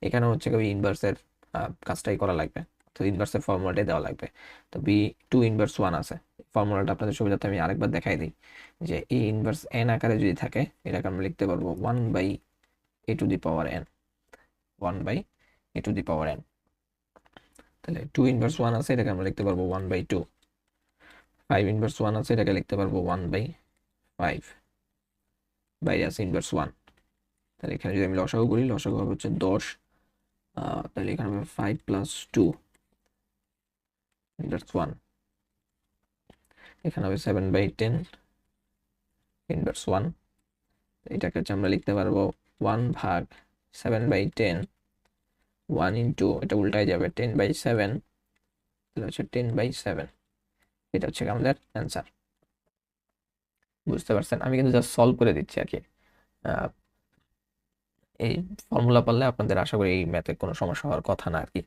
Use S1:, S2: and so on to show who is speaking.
S1: এখানে হচ্ছে ওই ইনভার্সের কাজটাই করা লাগবে, তো ইনভার্সের ফর্মুলাটাই দেওয়া লাগবে। তো বি টু ইনভার্স ওয়ান আছে, ফর্মুলাটা আপনাদের সুবিধার্থে আমি আরেকবার দেখাই দিই। যে এ ইনভার্স এন আকারে যদি থাকে, এটাকে আমরা লিখতে পারবো one by a to the power n, one by a to the power n. তাহলে টু ইনভার্স ওয়ান আছে, এটাকে আমরা লিখতে পারবো one by two. Five inverse one আছে, এটাকে লিখতে পারবো ওয়ান বাই ফাইভ। বাইরে আছে ইনভার্স ওয়ান। তাহলে এখানে যদি আমি লসাগু করি, লসাগু হবে হচ্ছে 10। তাহলে এখানে হবে 5 + 2 ইনভার্স ওয়ান। এখানে হবে 7/10 ইনভার্স ওয়ান। এটাকে হচ্ছে আমরা লিখতে পারবো 1/7/10, 1 এটা উল্টায় যাবে 10/7, তাহলে হচ্ছে 10/7। এটা হচ্ছে আমাদের অ্যান্সার। বুঝতে পারছেন? আমি কিন্তু জাস্ট সলভ করে দিচ্ছি আর কি। আহ, এই ফর্মুলা পারলে আপনাদের আশা করি এই ম্যাথে কোনো সমস্যা হওয়ার কথা না আর কি।